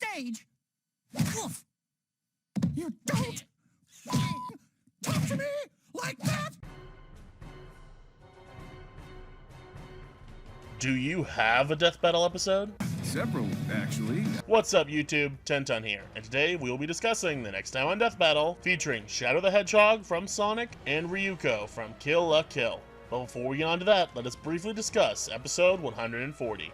stage. Oof. You don't talk to me like that! Do you have a death battle episode? Several, actually. What's up, YouTube? Tenton here, and today we will be discussing the next time on Death Battle, featuring Shadow the Hedgehog from Sonic and Ryuko from Kill la Kill. But before we get on to that, let us briefly discuss episode 140.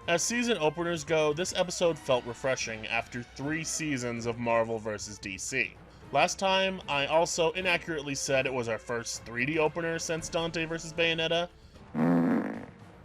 As season openers go, this episode felt refreshing after 3 seasons of Marvel vs. DC. Last time, I also inaccurately said it was our first 3D opener since Dante vs. Bayonetta.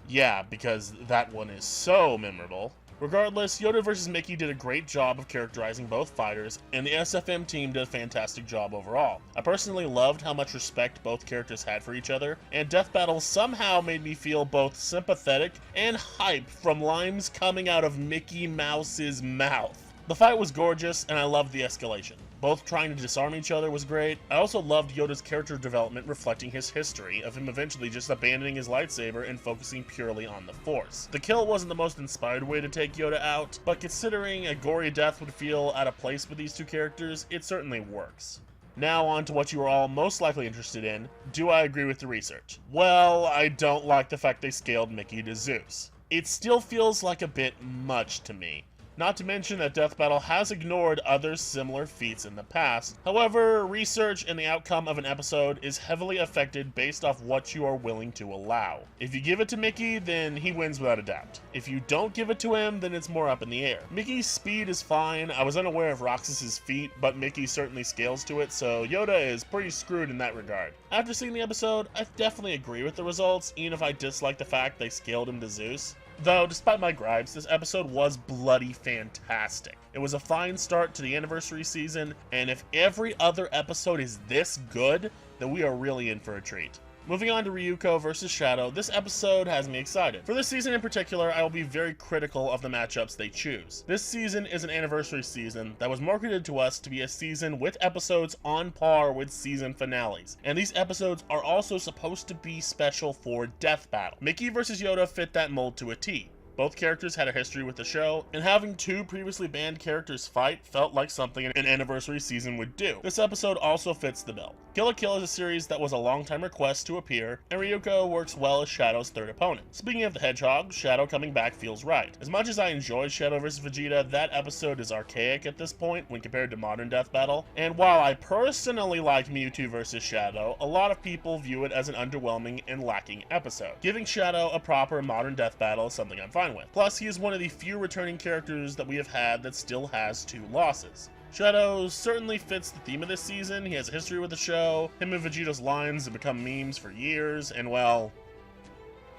Yeah, because that one is so memorable. Regardless, Yoda vs. Mickey did a great job of characterizing both fighters, and the SFM team did a fantastic job overall. I personally loved how much respect both characters had for each other, and Death Battle somehow made me feel both sympathetic and hype from lines coming out of Mickey Mouse's mouth. The fight was gorgeous, and I loved the escalation. Both trying to disarm each other was great. I also loved Yoda's character development reflecting his history of him eventually just abandoning his lightsaber and focusing purely on the Force. The kill wasn't the most inspired way to take Yoda out, but considering a gory death would feel out of place with these two characters, it certainly works. Now on to what you are all most likely interested in. Do I agree with the research? Well, I don't like the fact they scaled Mickey to Zeus. It still feels like a bit much to me. Not to mention that Death Battle has ignored other similar feats in the past. However, research and the outcome of an episode is heavily affected based off what you are willing to allow. If you give it to Mickey, then he wins without a doubt. If you don't give it to him, then it's more up in the air. Mickey's speed is fine. I was unaware of Roxas's feat, but Mickey certainly scales to it, so Yoda is pretty screwed in that regard. After seeing the episode, I definitely agree with the results, even if I dislike the fact they scaled him to Zeus. Though, despite my gripes, this episode was bloody fantastic. It was a fine start to the anniversary season, and if every other episode is this good, then we are really in for a treat. Moving on to Ryuko vs. Shadow, this episode has me excited. For this season in particular, I will be very critical of the matchups they choose. This season is an anniversary season that was marketed to us to be a season with episodes on par with season finales, and these episodes are also supposed to be special for Death Battle. Mickey vs. Yoda fit that mold to a T. Both characters had a history with the show, and having 2 previously banned characters fight felt like something an anniversary season would do. This episode also fits the bill. Kill la Kill is a series that was a long-time request to appear, and Ryuko works well as Shadow's third opponent. Speaking of the Hedgehog, Shadow coming back feels right. As much as I enjoyed Shadow vs. Vegeta, that episode is archaic at this point when compared to modern Death Battle, and while I personally like Mewtwo vs. Shadow, a lot of people view it as an underwhelming and lacking episode. Giving Shadow a proper modern Death Battle is something I'm fine with. Plus, he is one of the few returning characters that we have had that still has 2 losses. Shadow certainly fits the theme of this season. He has a history with the show. Him and Vegeta's lines have become memes for years, and well,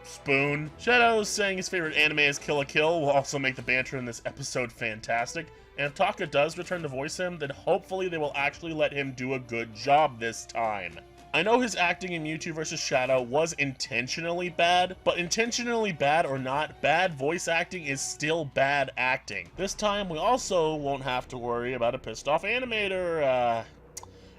Spoon. Shadow saying his favorite anime is Kill la Kill will also make the banter in this episode fantastic, and if Taka does return to voice him, then hopefully they will actually let him do a good job this time. I know his acting in Mewtwo vs. Shadow was intentionally bad, but intentionally bad or not, bad voice acting is still bad acting. This time, we also won't have to worry about a pissed off animator,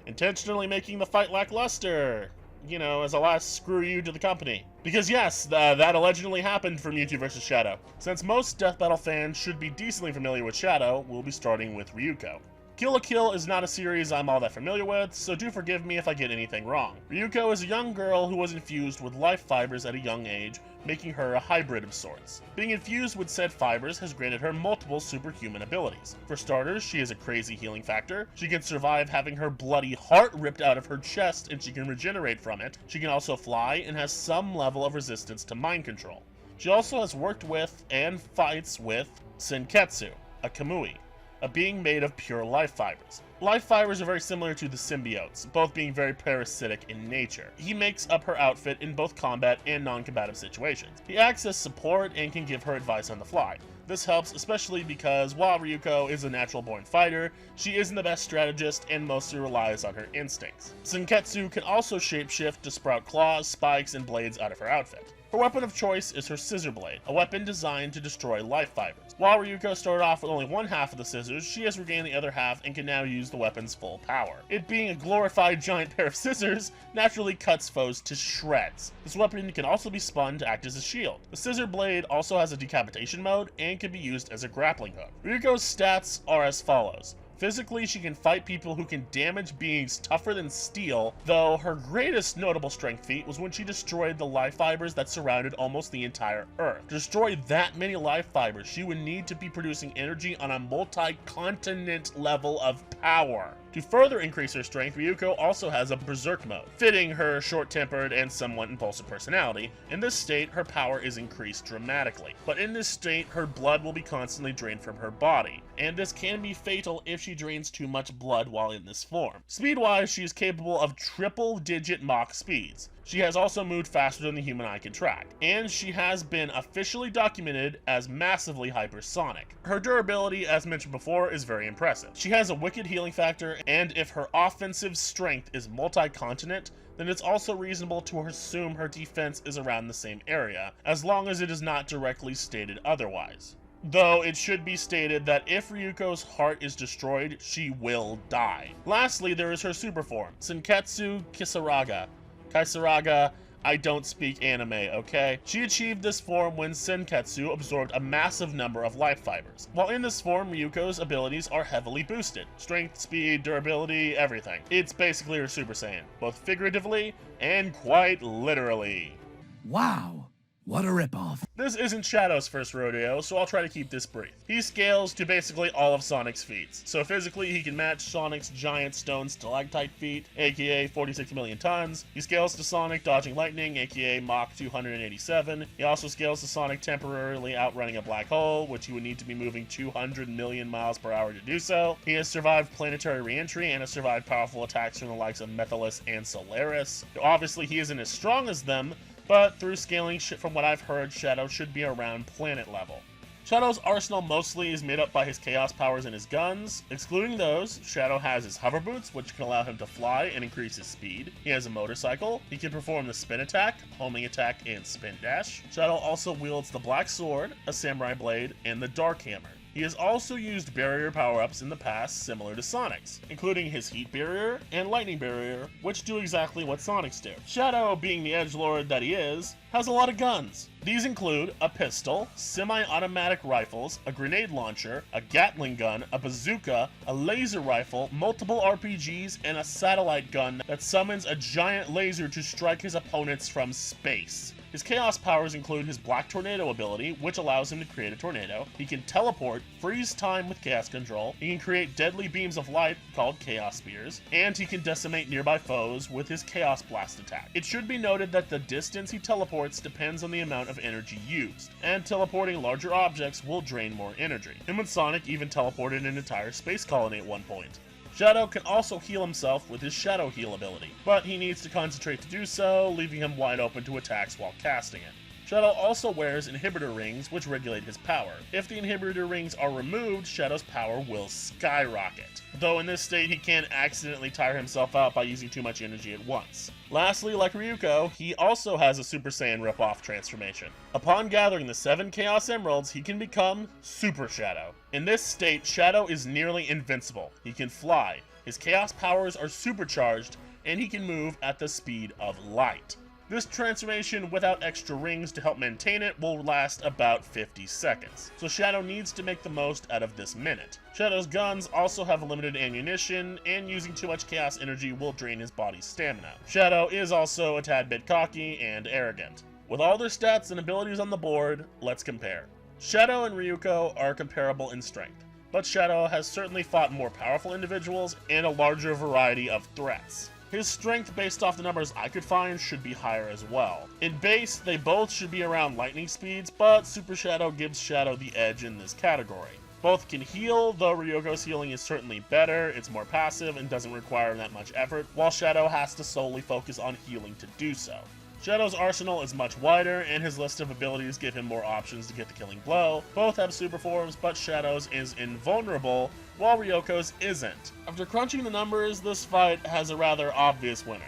intentionally making the fight lackluster. You know, as a last screw you to the company. Because yes, that allegedly happened for Mewtwo vs. Shadow. Since most Death Battle fans should be decently familiar with Shadow, we'll be starting with Ryuko. Kill la Kill is not a series I'm all that familiar with, so do forgive me if I get anything wrong. Ryuko is a young girl who was infused with life fibers at a young age, making her a hybrid of sorts. Being infused with said fibers has granted her multiple superhuman abilities. For starters, she has a crazy healing factor. She can survive having her bloody heart ripped out of her chest, and she can regenerate from it. She can also fly and has some level of resistance to mind control. She also has worked with and fights with Senketsu, a Kamui, a being made of pure life fibers. Life fibers are very similar to the symbiotes, both being very parasitic in nature. He makes up her outfit in both combat and non-combative situations. He acts as support and can give her advice on the fly. This helps especially because while Ryuko is a natural-born fighter, she isn't the best strategist and mostly relies on her instincts. Senketsu can also shapeshift to sprout claws, spikes, and blades out of her outfit. Her weapon of choice is her Scissor Blade, a weapon designed to destroy life fibers. While Ryuko started off with only one half of the scissors, she has regained the other half and can now use the weapon's full power. It being a glorified giant pair of scissors, naturally cuts foes to shreds. This weapon can also be spun to act as a shield. The Scissor Blade also has a decapitation mode and can be used as a grappling hook. Ryuko's stats are as follows. Physically, she can fight people who can damage beings tougher than steel, though her greatest notable strength feat was when she destroyed the life fibers that surrounded almost the entire Earth. To destroy that many life fibers, she would need to be producing energy on a multi-continent level of power. To further increase her strength, Ryuko also has a Berserk mode, fitting her short-tempered and somewhat impulsive personality. In this state, her power is increased dramatically, but in this state, her blood will be constantly drained from her body, and this can be fatal if she drains too much blood while in this form. Speed-wise, she is capable of triple-digit Mach speeds. She has also moved faster than the human eye can track, and she has been officially documented as massively hypersonic. Her durability, as mentioned before, is very impressive. She has a wicked healing factor, and if her offensive strength is multi-continent, then it's also reasonable to assume her defense is around the same area, as long as it is not directly stated otherwise. Though it should be stated that if Ryuko's heart is destroyed, she will die. Lastly, there is her super form, Senketsu Kisaraga. Kaisaraga, I don't speak anime, okay? She achieved this form when Senketsu absorbed a massive number of life fibers. While in this form, Ryuko's abilities are heavily boosted. Strength, speed, durability, everything. It's basically her Super Saiyan, both figuratively and quite literally. Wow, what a ripoff. This isn't Shadow's first rodeo, so I'll try to keep this brief. He scales to basically all of Sonic's feats. So physically, he can match Sonic's giant stone stalactite feat, aka 46 million tons. He scales to Sonic dodging lightning, aka Mach 287. He also scales to Sonic temporarily outrunning a black hole, which he would need to be moving 200 million miles per hour to do so. He has survived planetary re-entry and has survived powerful attacks from the likes of Methalus and Solaris. Obviously, he isn't as strong as them, but through scaling, from what I've heard, Shadow should be around planet level. Shadow's arsenal mostly is made up by his chaos powers and his guns. Excluding those, Shadow has his hover boots, which can allow him to fly and increase his speed. He has a motorcycle. He can perform the spin attack, homing attack, and spin dash. Shadow also wields the black sword, a samurai blade, and the dark hammer. He has also used barrier power-ups in the past similar to Sonic's, including his heat barrier and lightning barrier, which do exactly what Sonic's do. Shadow, being the edgelord that he is, has a lot of guns. These include a pistol, semi-automatic rifles, a grenade launcher, a Gatling gun, a bazooka, a laser rifle, multiple RPGs, and a satellite gun that summons a giant laser to strike his opponents from space. His chaos powers include his Black Tornado ability, which allows him to create a tornado. He can teleport, freeze time with chaos control, he can create deadly beams of light called chaos spears, and he can decimate nearby foes with his chaos blast attack. It should be noted that the distance he teleports depends on the amount of energy used, and teleporting larger objects will drain more energy. Him and Sonic even teleported an entire space colony at one point. Shadow can also heal himself with his Shadow Heal ability, but he needs to concentrate to do so, leaving him wide open to attacks while casting it. Shadow also wears inhibitor rings, which regulate his power. If the inhibitor rings are removed, Shadow's power will skyrocket. Though in this state, he can accidentally tire himself out by using too much energy at once. Lastly, like Ryuko, he also has a Super Saiyan ripoff transformation. Upon gathering the 7 Chaos Emeralds, he can become Super Shadow. In this state, Shadow is nearly invincible. He can fly, his Chaos powers are supercharged, and he can move at the speed of light. This transformation without extra rings to help maintain it will last about 50 seconds, so Shadow needs to make the most out of this minute. Shadow's guns also have limited ammunition, and using too much chaos energy will drain his body's stamina. Shadow is also a tad bit cocky and arrogant. With all their stats and abilities on the board, let's compare. Shadow and Ryuko are comparable in strength, but Shadow has certainly fought more powerful individuals and a larger variety of threats. His strength, based off the numbers I could find, should be higher as well. In base, they both should be around lightning speeds, but Super Shadow gives Shadow the edge in this category. Both can heal, though Ryuko's healing is certainly better, it's more passive, and doesn't require that much effort, while Shadow has to solely focus on healing to do so. Shadow's arsenal is much wider, and his list of abilities give him more options to get the killing blow. Both have super forms, but Shadow's is invulnerable, while Ryuko's isn't. After crunching the numbers, this fight has a rather obvious winner.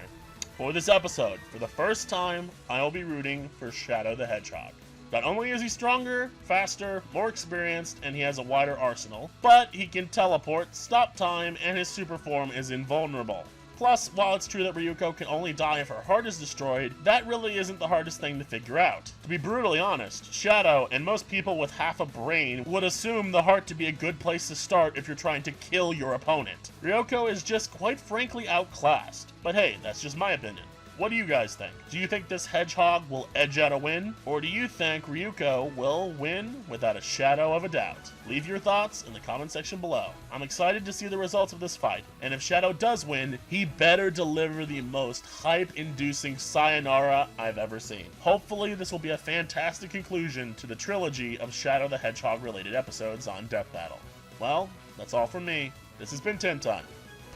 For this episode, for the first time, I will be rooting for Shadow the Hedgehog. Not only is he stronger, faster, more experienced, and he has a wider arsenal, but he can teleport, stop time, and his super form is invulnerable. Plus, while it's true that Ryuko can only die if her heart is destroyed, that really isn't the hardest thing to figure out. To be brutally honest, Shadow, and most people with half a brain, would assume the heart to be a good place to start if you're trying to kill your opponent. Ryuko is just quite frankly outclassed. But hey, that's just my opinion. What do you guys think? Do you think this hedgehog will edge out a win? Or do you think Ryuko will win without a shadow of a doubt? Leave your thoughts in the comment section below. I'm excited to see the results of this fight, and if Shadow does win, he better deliver the most hype-inducing sayonara I've ever seen. Hopefully this will be a fantastic conclusion to the trilogy of Shadow the Hedgehog related episodes on Death Battle. Well, that's all from me. This has been Tenton.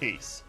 Peace.